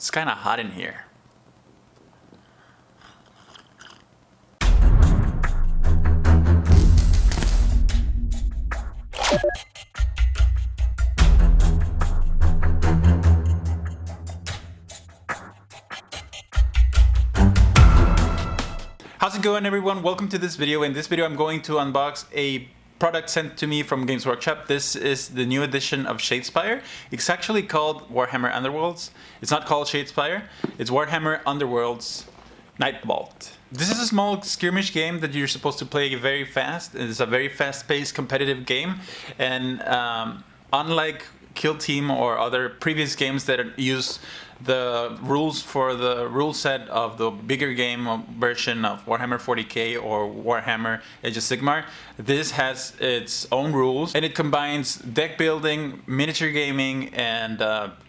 It's kind of hot in here. How's it going, everyone? Welcome to this video. In this video I'm going to unbox a product sent to me from Games Workshop. This is the new edition of Shadespire. It's actually called Warhammer Underworlds. It's not called Shadespire. It's Warhammer Underworlds Nightvault. This is a small skirmish game that you're supposed to play very fast. It's a very fast-paced competitive game, and unlike Kill Team or other previous games that use the rules for the rule set of the bigger game version of Warhammer 40k or Warhammer Age of Sigmar, this has its own rules, and it combines deck building, miniature gaming, and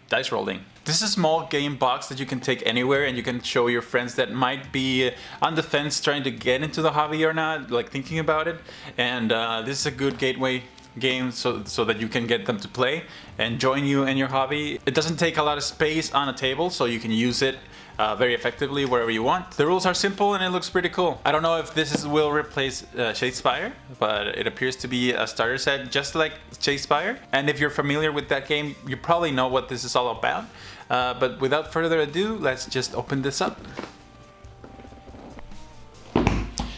dice rolling. This is a small game box that you can take anywhere, and you can show your friends that might be on the fence trying to get into the hobby or not, like thinking about it. And this is a good gateway game so that you can get them to play and join you in your hobby. It doesn't take a lot of space on a table, so you can use it very effectively wherever you want. The rules are simple and it looks pretty cool. I don't know if this will replace Shadespire, but it appears to be a starter set just like Shadespire. And if you're familiar with that game, you probably know what this is all about. But without further ado, let's just open this up.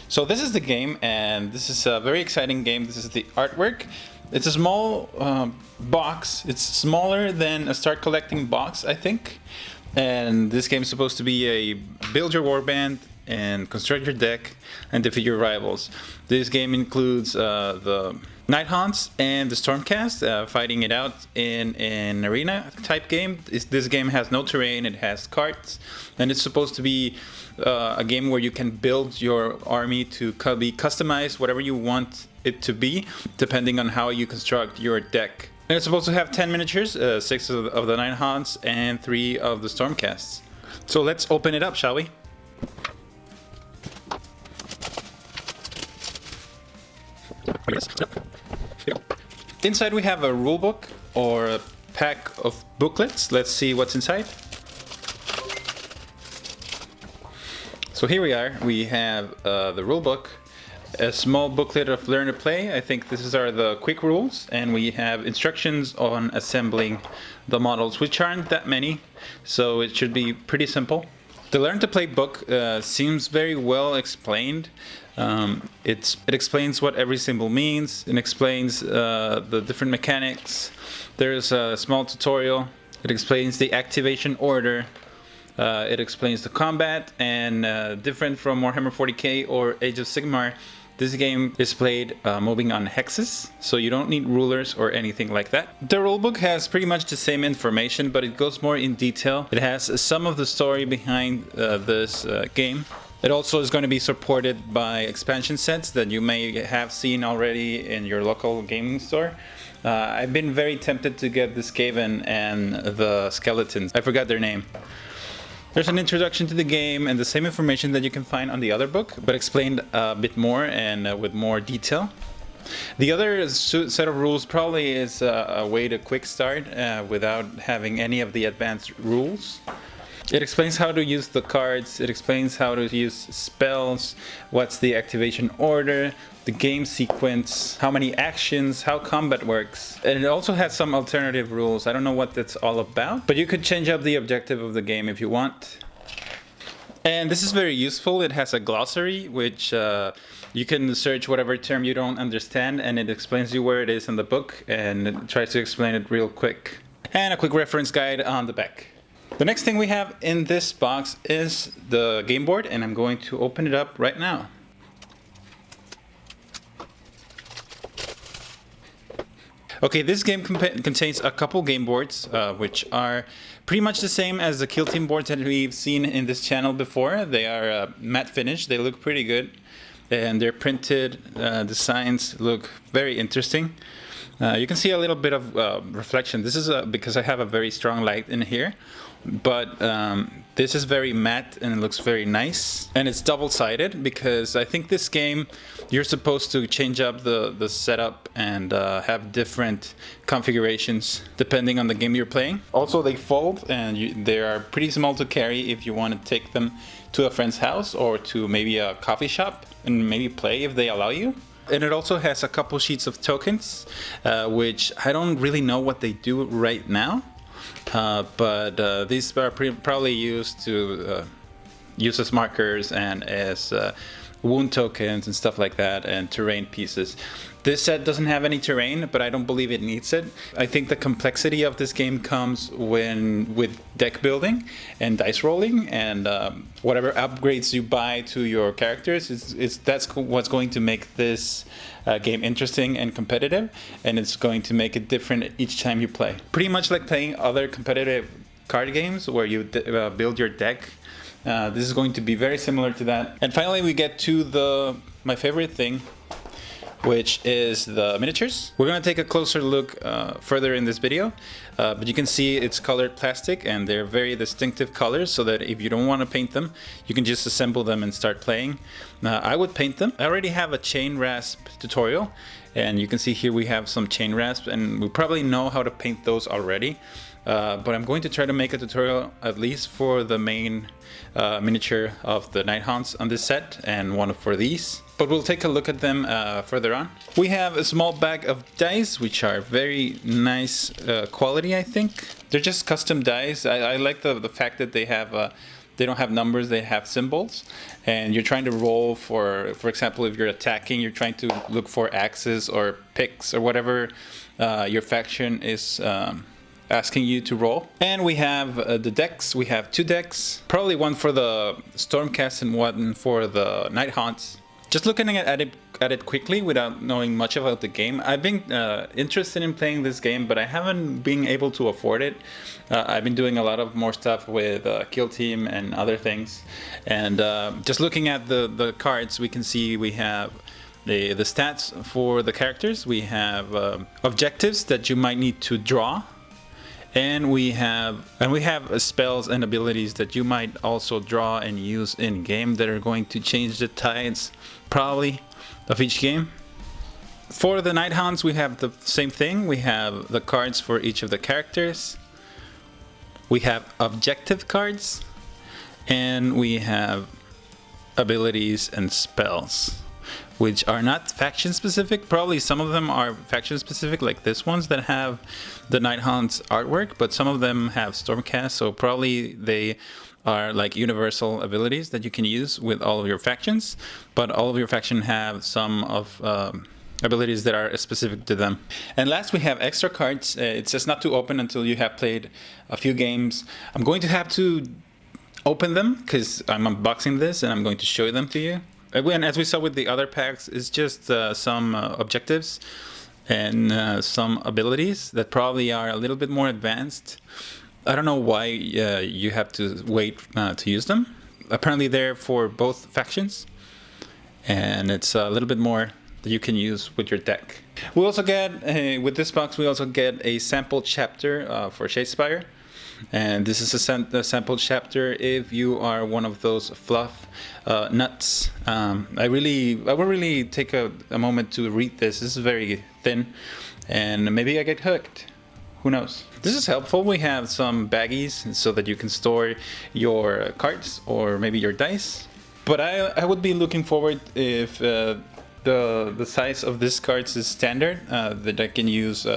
So this is the game, and this is a very exciting game. This is the artwork. It's a small box. It's smaller than a start collecting box, I think. And this game is supposed to be a build your warband and construct your deck and defeat your rivals. This game includes the Night Haunts and the Stormcast, fighting it out in an arena type game. This game has no terrain, it has cards, and it's supposed to be a game where you can build your army to be customized whatever you want it to be, depending on how you construct your deck. And it's supposed to have 10 miniatures, 6 of the Night Haunts and 3 of the Stormcasts. So let's open it up, shall we? Inside we have a rulebook or a pack of booklets. Let's see what's inside. So here we are. We have the rulebook, a small booklet of Learn to Play. I think this are the quick rules, and we have instructions on assembling the models, which aren't that many, so it should be pretty simple. The Learn to Play book seems very well explained. It explains what every symbol means. It explains the different mechanics. There's a small tutorial. It explains the activation order. It explains the combat, and different from Warhammer 40k or Age of Sigmar, this game is played moving on hexes, so you don't need rulers or anything like that. The rulebook has pretty much the same information, but it goes more in detail. It has some of the story behind this game. It also is going to be supported by expansion sets that you may have seen already in your local gaming store. I've been very tempted to get the Skaven and the Skeletons. I forgot their name. There's an introduction to the game and the same information that you can find on the other book, but explained a bit more and with more detail. The other set of rules probably is a way to quick start without having any of the advanced rules. It explains how to use the cards, it explains how to use spells, what's the activation order, the game sequence, how many actions, how combat works. And it also has some alternative rules. I don't know what that's all about, but you could change up the objective of the game if you want. And this is very useful. It has a glossary, which you can search whatever term you don't understand, and it explains you where it is in the book, and it tries to explain it real quick. And a quick reference guide on the back. The next thing we have in this box is the game board, and I'm going to open it up right now. Okay, this game contains a couple game boards, which are pretty much the same as the Kill Team boards that we've seen in this channel before. They are matte finish, they look pretty good, and they're printed. Designs look very interesting. You can see a little bit of reflection. This is because I have a very strong light in here, but this is very matte and it looks very nice. And it's double-sided because I think this game, you're supposed to change up the setup and have different configurations depending on the game you're playing. Also, they fold and they are pretty small to carry if you want to take them to a friend's house or to maybe a coffee shop and maybe play if they allow you. And it also has a couple sheets of tokens, which I don't really know what they do right now, but these are probably used to use as markers and as wound tokens and stuff like that, and terrain pieces. This set doesn't have any terrain, but I don't believe it needs it. I think the complexity of this game comes with deck building and dice rolling, and whatever upgrades you buy to your characters that's what's going to make this game interesting and competitive, and it's going to make it different each time you play. Pretty much like playing other competitive card games where you build your deck. This is going to be very similar to that. And finally we get to my favorite thing, which is the miniatures. We're going to take a closer look further in this video, but you can see it's colored plastic and they're very distinctive colors, so that if you don't want to paint them, you can just assemble them and start playing. I would paint them. I already have a chain rasp tutorial, and you can see here we have some chain rasp, and we probably know how to paint those already. But I'm going to try to make a tutorial at least for the main miniature of the Nighthaunts on this set, and one for these. But we'll take a look at them further on. We have a small bag of dice, which are very nice quality, I think. They're just custom dice. I like the fact that they don't have numbers, they have symbols. And you're trying to roll for example, if you're attacking, you're trying to look for axes or picks or whatever your faction is asking you to roll. And we have the decks. We have 2 decks, probably one for the Stormcast and one for the Nighthaunts. Just looking at it quickly without knowing much about the game, I've been interested in playing this game, but I haven't been able to afford it. I've been doing a lot of more stuff with Kill Team and other things. And just looking at the cards, we can see we have the stats for the characters. We have objectives that you might need to draw. And we have spells and abilities that you might also draw and use in game that are going to change the tides probably of each game. For the Nighthaunts, we have the same thing. We have the cards for each of the characters. We have objective cards, and we have abilities and spells, which are not faction specific. Probably some of them are faction specific, like this ones that have the Nighthaunts artwork, but some of them have Stormcast, so probably they are like universal abilities that you can use with all of your factions, but all of your faction have some of abilities that are specific to them. And last, we have extra cards. It says not to open until you have played a few games. I'm going to have to open them because I'm unboxing this and I'm going to show them to you. Again, as we saw with the other packs, it's just some objectives and some abilities that probably are a little bit more advanced. I don't know why you have to wait to use them. Apparently they're for both factions, and it's a little bit more that you can use with your deck. We also get, with this box, we also get a sample chapter for Shadespire. And this is a sample chapter if you are one of those fluff nuts. I will really take a moment to read this. This is very thin, and maybe I get hooked. Who knows? This is helpful. We have some baggies so that you can store your cards or maybe your dice. But I would be looking forward if the size of this cards is standard, that I can use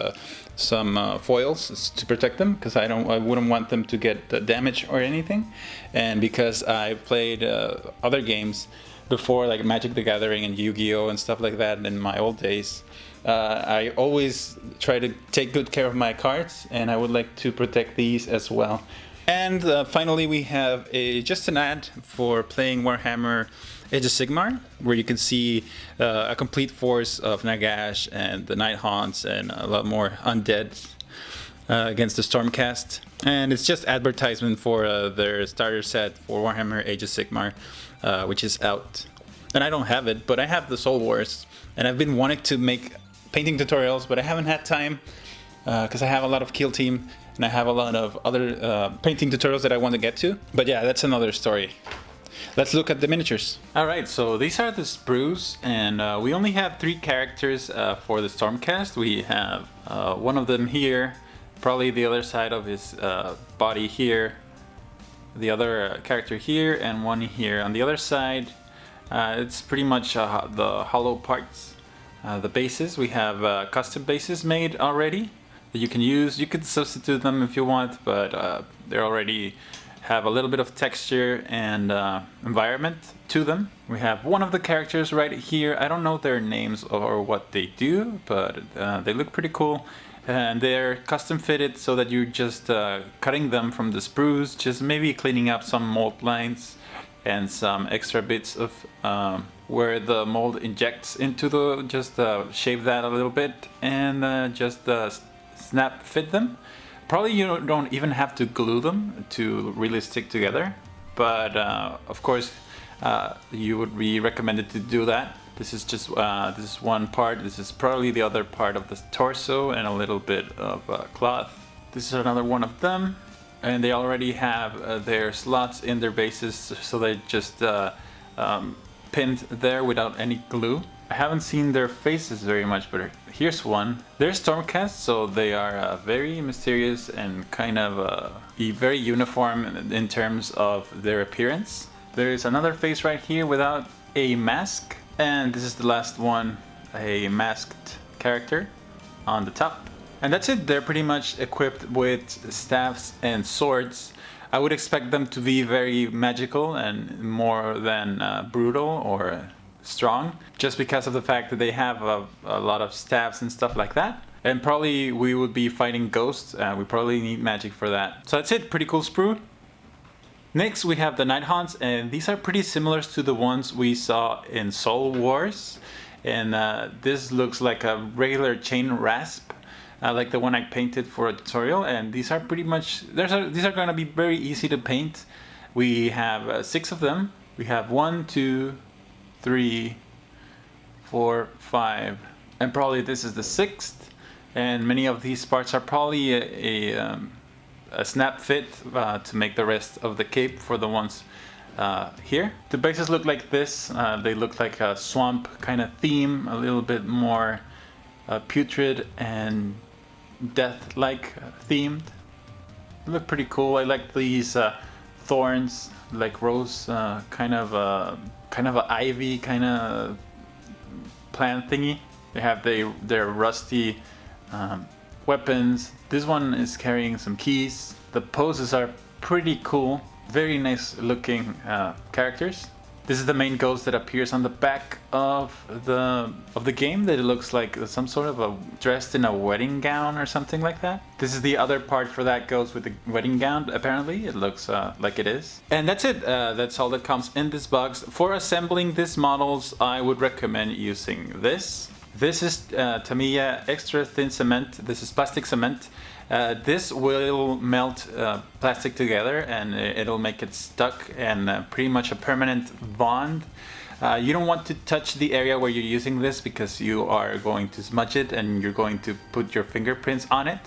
some foils to protect them, because I wouldn't want them to get damaged or anything. And because I played other games before, like Magic the Gathering and Yu-Gi-Oh and stuff like that in my old days, I always try to take good care of my cards, and I would like to protect these as well. And finally, we have just an ad for playing Warhammer Age of Sigmar, where you can see a complete force of Nagash and the Nighthaunts and a lot more undead against the Stormcast. And it's just advertisement for their starter set for Warhammer Age of Sigmar, which is out. And I don't have it, but I have the Soul Wars, and I've been wanting to make painting tutorials, but I haven't had time because I have a lot of Kill Team and I have a lot of other painting tutorials that I want to get to. But yeah, that's another story. Let's look at the miniatures. Alright, so these are the sprues, and we only have 3 characters for the Stormcast. We have one of them here, probably the other side of his body here, the other character here, and one here. On the other side, it's pretty much the hollow parts. The bases, we have custom bases made already that you can use. You could substitute them if you want, but they already have a little bit of texture and environment to them. We have one of the characters right here. I don't know their names or what they do, but they look pretty cool. And they're custom fitted so that you're just cutting them from the sprues, just maybe cleaning up some mold lines and some extra bits of where the mold injects into the, just shave that a little bit and just snap fit them. Probably you don't even have to glue them to really stick together, but of course you would be recommended to do that. This is just this is one part. This is probably the other part of the torso and a little bit of cloth. This is another one of them, and they already have their slots in their bases, so they just pinned there without any glue. I haven't seen their faces very much, but here's one. They're Stormcast, so they are very mysterious and kind of very uniform in terms of their appearance. There's another face right here without a mask, and this is the last one, a masked character on the top. And that's it. They're pretty much equipped with staffs and swords. I would expect them to be very magical and more than brutal or strong, just because of the fact that they have a lot of staffs and stuff like that. And probably we would be fighting ghosts. We probably need magic for that. So that's it. Pretty cool sprue. Next we have the Night Haunts, and these are pretty similar to the ones we saw in Soul Wars. And this looks like a regular chain rasp, like the one I painted for a tutorial. And these are pretty much, these are going to be very easy to paint. We have 6 of them. We have 1, 2, 3, 4, 5, and probably this is the 6th. And many of these parts are probably a snap fit to make the rest of the cape for the ones here. The bases look like this. They look like a swamp kind of theme, a little bit more putrid and death-like themed. They look pretty cool. I like these thorns, like rose, kind of a ivy kind of plant thingy. They have their rusty weapons. This one is carrying some keys. The poses are pretty cool. Very nice looking characters. This is the main ghost that appears on the back of the game. That it looks like some sort of a dressed in a wedding gown or something like that. This is the other part for that ghost with the wedding gown. Apparently, it looks like it is. And that's it. That's all that comes in this box. For assembling these models, I would recommend using this. This is Tamiya extra thin cement. This is plastic cement. This will melt plastic together and it'll make it stuck and pretty much a permanent bond. You don't want to touch the area where you're using this because you are going to smudge it and you're going to put your fingerprints on it.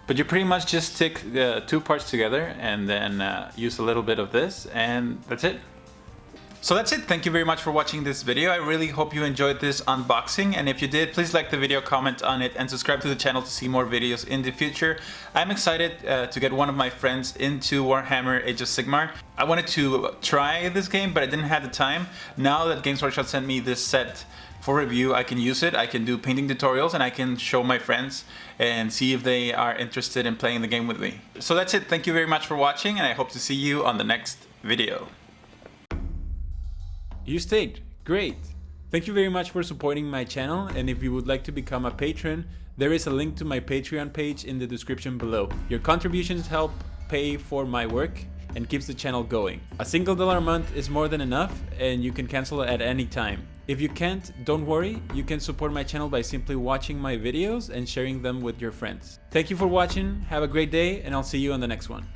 But you pretty much just stick the 2 parts together and then use a little bit of this, and that's it. So that's it. Thank you very much for watching this video. I really hope you enjoyed this unboxing, and if you did, please like the video, comment on it, and subscribe to the channel to see more videos in the future. I'm excited to get one of my friends into Warhammer Age of Sigmar. I wanted to try this game, but I didn't have the time. Now that Games Workshop sent me this set for review, I can use it. I can do painting tutorials and I can show my friends and see if they are interested in playing the game with me. So that's it. Thank you very much for watching, and I hope to see you on the next video. You stayed. Great. Thank you very much for supporting my channel, and if you would like to become a patron, there is a link to my Patreon page in the description below. Your contributions help pay for my work and keeps the channel going. A single $1 a month is more than enough, and you can cancel at any time. If you can't, don't worry, you can support my channel by simply watching my videos and sharing them with your friends. Thank you for watching, have a great day, and I'll see you on the next one.